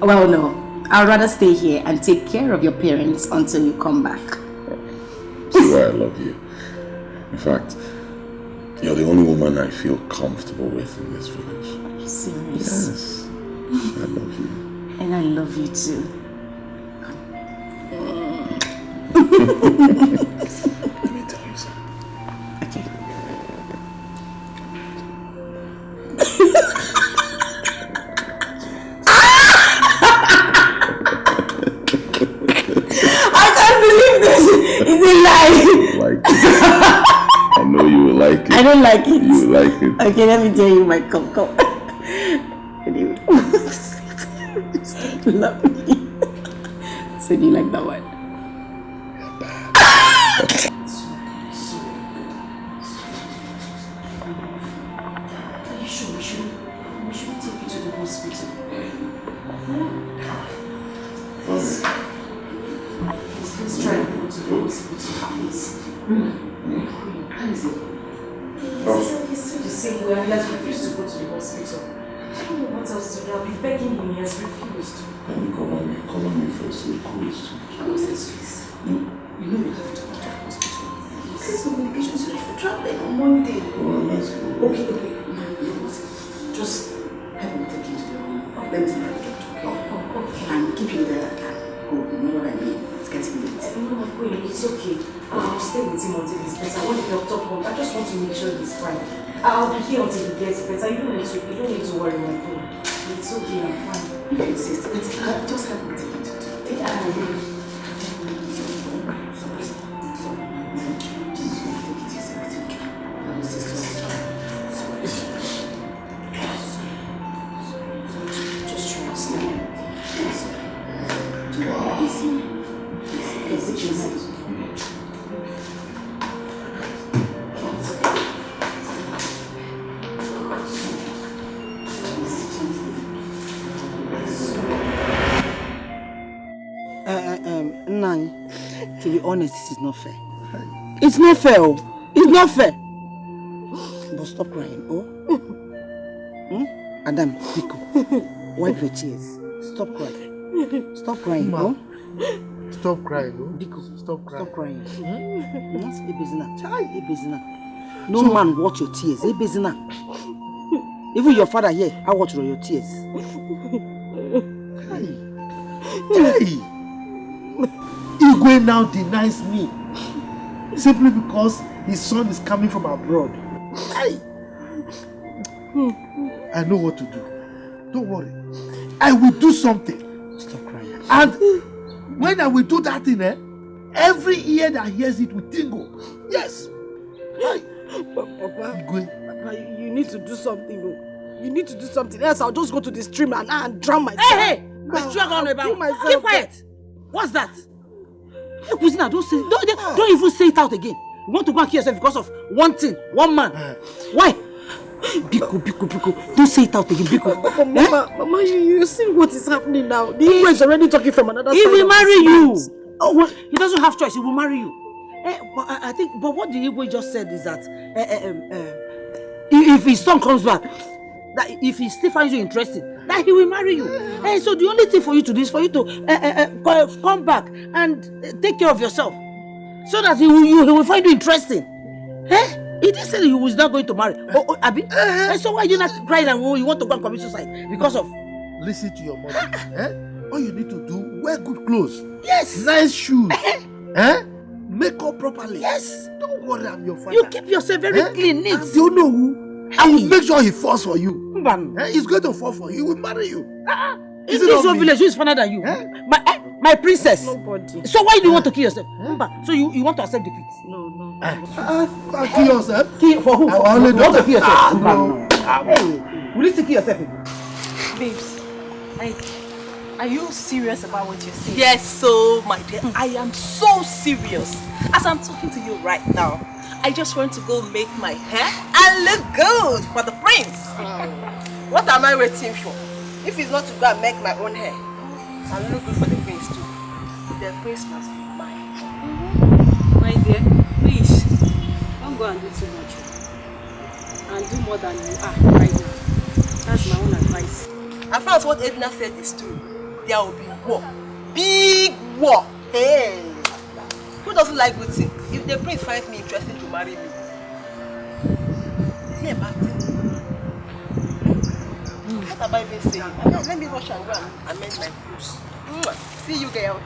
Well, no. I'd rather stay here and take care of your parents until you come back. See why I love you. In fact, you're the only woman I feel comfortable with in this village. Are you serious? Yes. I love you. And I love you too. Let me tell you something. Okay. It's a lie. Like it. I know you will like it. I don't like it. You will like it. Okay, let me tell you my come. Anyway. Love me. So do you like that one? Are you sure we should take you to the hospital? Let's try and go to the hospital, please. How is it? He's still the same way, and he has refused to go to the hospital. I don't know what else to do. I'll be begging him, he has refused. Can you call on me first? We're coolest. Please. You know we have to go to the hospital. There's some medications you have to travel on Monday. Well, let's go. Okay. Just help me take him to the room. Let me see the doctor. Okay. And keep him there. You know what I mean? It's getting late. No, it's okay. I'll stay with him until he's better. When the doctor comes, I just want to make sure he's fine. I'll be here until he gets better. You don't need to worry, my friend. It's okay, I'm fine. If you insist, just help me take him to the doctor. To be honest, this is not fair. It's not fair. It's not fair. But stop crying, oh? Adam, Biko, wipe your tears. Stop crying. Stop crying, oh? Stop crying, oh? Biko, stop crying. No man watch your tears. Even your father here, I watch your tears. Hey! Igwe now denies me simply because his son is coming from abroad. I know what to do. Don't worry. I will do something. Stop crying. And when I will do that thing, every ear that hears it will tingle. Yes. Papa, you need to do something. You need to do something else. I'll just go to the stream and drown myself. Hey! Keep quiet. What's that? Hey, Kuzina, don't even say it out again. You want to go and kill yourself because of one thing, one man. Why? Biko. Don't say it out again, Biko. Mama, you see what is happening now. The Igbo is already talking from another side. He will marry you. Oh, well, he doesn't have choice. He will marry you. But what the Igbo just said is that if his son comes back, that if he still finds you interesting, that he will marry you. So the only thing for you to do is for you to come back and take care of yourself, so that he will find you interesting. He didn't say that he was not going to marry. Abi? So why you not crying and you want to go and commit suicide because of? Listen to your mother. All you need to do, wear good clothes. Yes. Nice shoes. Make up properly. Yes. Don't worry, I'm your father. You keep yourself very clean, neat. And you know who? I will make sure he falls for you. He's going to fall for you. He will marry you. In this old village, who is finer than you? My princess. Nobody. So why do you want to kill yourself? So you want to accept defeat? No. Kill yourself? Kill for who? I only you want to kill yourself? No. Hey, will you still kill yourself? Babes, are you serious about what you're saying? Yes, so my dear, I am so serious. As I'm talking to you right now, I just want to go make my hair and look good for the prince. What am I waiting for? If it's not to go and make my own hair and look good for the prince too, the prince must be mine. My dear, please, don't go and do too much. And do more than you are right now. That's my own advice. As far as what Edna said is true, there will be war. Big war. Hey! Who doesn't like good things? If the prince finds me interesting to marry me, is he a bad thing? What have I been saying? Let me rush and go and amend my clothes. See you, girl.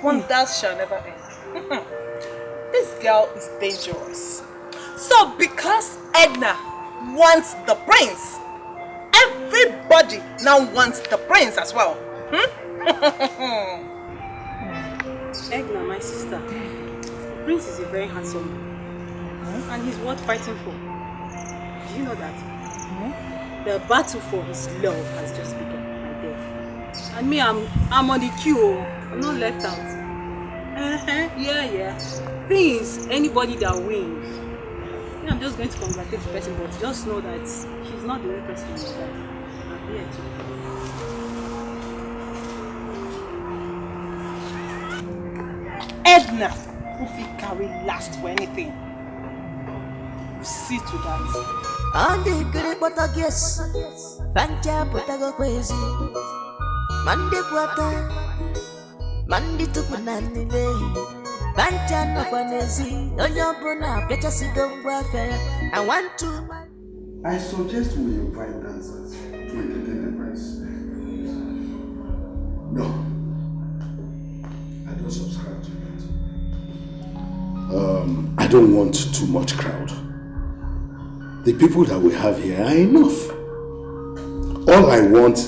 Wonders shall never end. This girl is dangerous. So because Edna wants the prince, everybody now wants the prince as well. Edna, my sister, the prince is a very handsome man, and he's worth fighting for. Do you know that? The battle for his love has just begun, my dear. And me, I'm on the queue. I'm not left out. Yeah. Things, anybody that wins. Yeah, I'm just going to congratulate the person, but just know that she's not the only person in your life. I'm here too. Edna, if he carry last for anything, you see to that. On the good but I guess Pancha Potago crazy Monday Quata Monday to Punani Pancha no Panesi on your bona better sit down welfare. I want to. I suggest we invite dancers to entertain the prince. No, I don't subscribe to that. I don't want too much crowd. The people that we have here are enough. All I want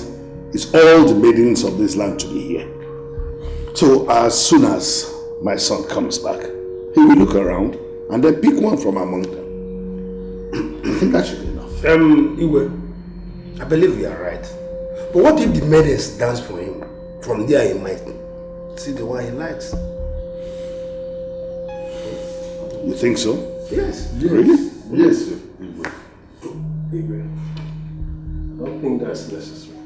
is all the maidens of this land to be here. So as soon as my son comes back, he will look around and then pick one from among them. I think that should be enough. Iwe, I believe you are right. But what if the maidens dance for him? From there he might see the one he likes. You think so? Yes. Really? Yes, Iwe. I don't think that's necessary.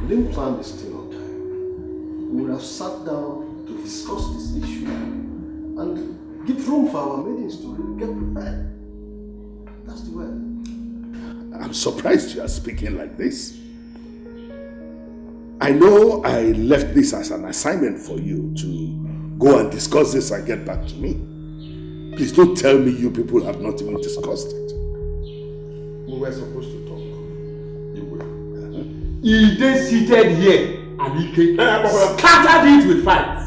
We didn't plan this thing on time. We would have sat down to discuss this issue and give room for our maidens to get prepared. That's the way. I'm surprised you are speaking like this. I know I left this as an assignment for you to go and discuss this and get back to me. Please don't tell me you people have not even discussed it. We were supposed to talk. He then seated here and he came, scattered it with fights.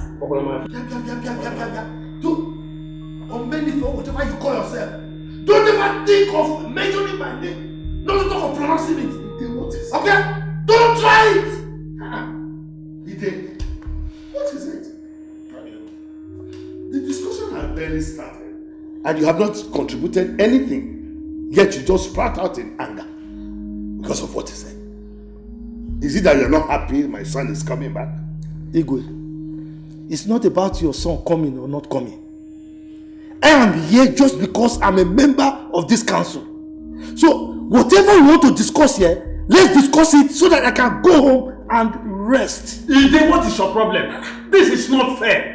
On many for whatever you call yourself. Don't ever think of mentioning my name. Not to talk of pronouncing it. Okay? Don't try it! Ide, what is it? The discussion has barely started. And you have not contributed anything. Yet you just sprout out in anger. Because of what he said. Is it that you're not happy my son is coming back? Igwe, it's not about your son coming or not coming. I am here just because I'm a member of this council. So, whatever you want to discuss here, let's discuss it so that I can go home and rest. Ide, what is your problem? This is not fair.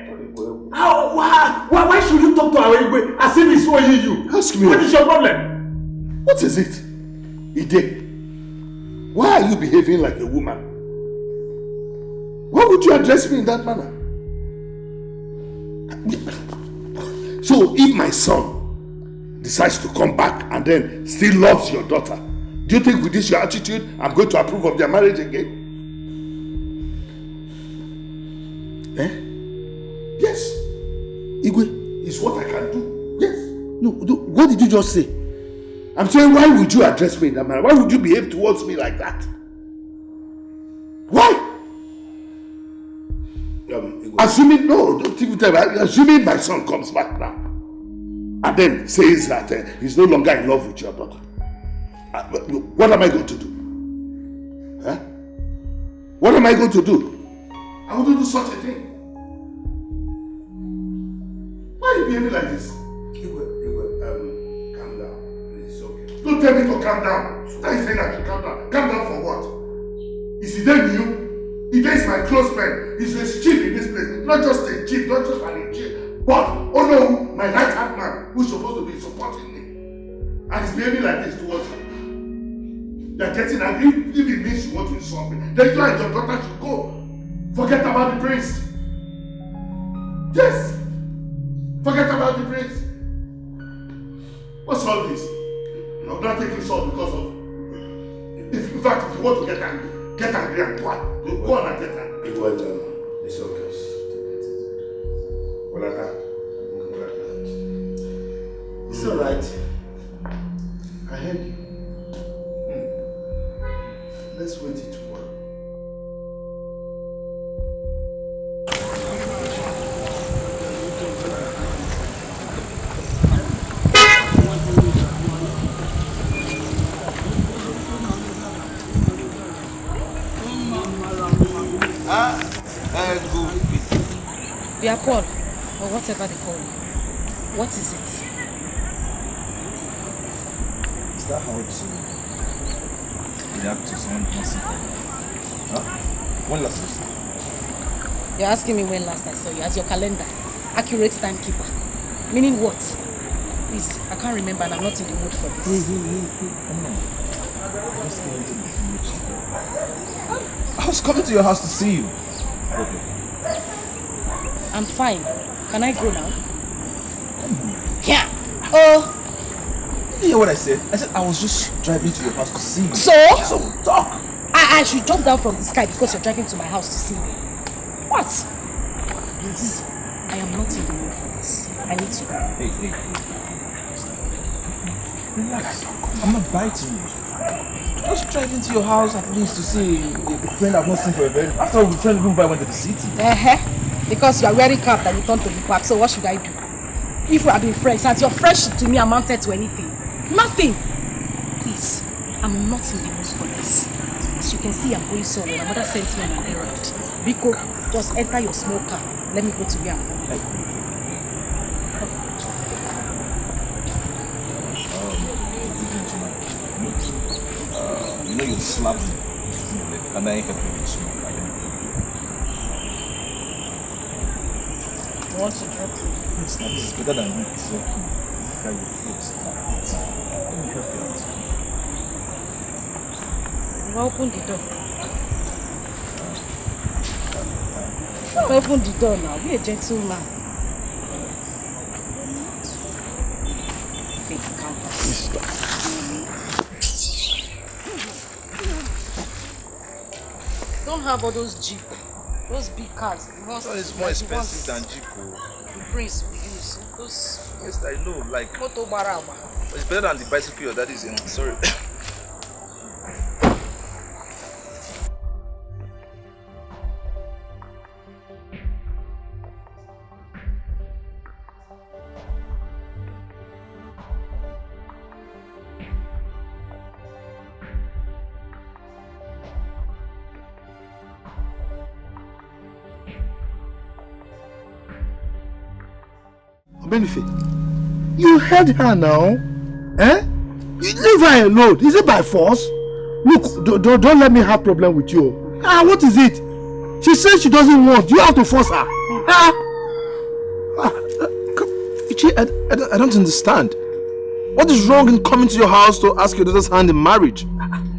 Why should you talk to our Igwe as if he's owing you? Ask me. What is your problem? What is it? Ide, why are you behaving like a woman? Why would you address me in that manner? So if my son decides to come back and then still loves your daughter, do you think with this your attitude, I'm going to approve of their marriage again? Yes. Igwe, it's what I can do. Yes. No, what did you just say? I'm saying, why would you address me in that manner? Why would you behave towards me like that? Why? Assuming, no, don't think with assuming my son comes back now and then says that he's no longer in love with your daughter. What am I going to do? Huh? What am I going to do? I want to do such a thing. Why are you behaving like this? Calm down. It's okay. Don't tell me to calm down. Why are you saying I should calm down? Calm down for what? Is he then you? He is my close friend. He's a chief in this place. Not just a chief, not just an chief. But, oh no, my right-hand man who's supposed to be supporting me. And he's behaving like this towards me. You're getting angry. If it means you want to insult me, then you and your daughter should go. Forget about the prince. Yes. Forget about the prince. What's all this? I'm not taking salt because of... In fact, if you want to get angry and what? Go on and get angry. It was it's okay. It's alright. I heard you. Let's wait it tomorrow. They are called, or whatever they call you. What is it? Is that how to react to someone messing up? Huh? When last you saw? You're asking me when last I saw you, as your calendar. Accurate timekeeper. Meaning what? Please, I can't remember and I'm not in the mood for this. Come on. Let's get into the future. I was coming to your house to see you. Okay. I'm fine. Can I go now? Yeah. Oh. You hear what I said? I said I was just driving to your house to see you. So? So talk. I should jump down from the sky because you're driving to my house to see me. What? Please. I am not in the mood for this. I need to go. Hey. Relax. I'm not biting you. Just driving to your house at least to see a friend I've not seen for a very... After all, the friend who went to the city. Because you are wearing cap and you turn to the back, so what should I do? If we have been friends, and your friendship to me amounted to anything? Nothing! Please, I'm not in the mood for this. As you can see, I'm going somewhere. My mother sent me on an errand. Biko, just enter your small car. Let me go to where I'm going. You know you slapped me. And I ain't helping you smoke. You want to drop me? It's not. It's better than me. It's okay. Carry your foot. Let me help you out. You open the door. Open the door now. Be a gentleman. Fake campus. don't have all those Jeep. Those big cars. The ones It's more expensive than Jeep. The Prince will use. Those... Yes, I know. Like... Moto Baraba. It's better than the bicycle your daddy's in. Sorry. Benefit. You heard her now. Eh? You leave her alone. Is it by force? Look, don't let me have problem with you. What is it? She says she doesn't want. You have to force her. Ichi, I don't understand. What is wrong in coming to your house to ask your daughter's hand in marriage?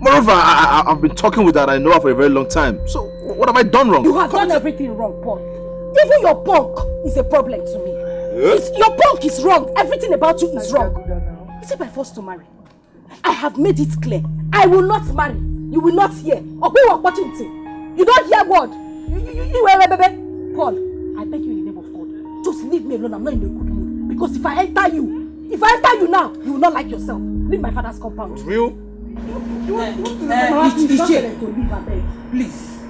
Moreover, I've been talking with her. I know her for a very long time. So, what have I done wrong? You have done everything wrong, Paul. Even your punk is a problem to me. Your punk is wrong. Everything about you is wrong. Is it by force to marry? I have made it clear. I will not marry. You will not hear. Or who are watching it? You don't hear word. You baby. Paul, I beg you in the name of God. Just leave me alone. I'm not in a good mood. Because if I enter you now, you will not like yourself. Leave my father's compound. Real? You want to leave, please.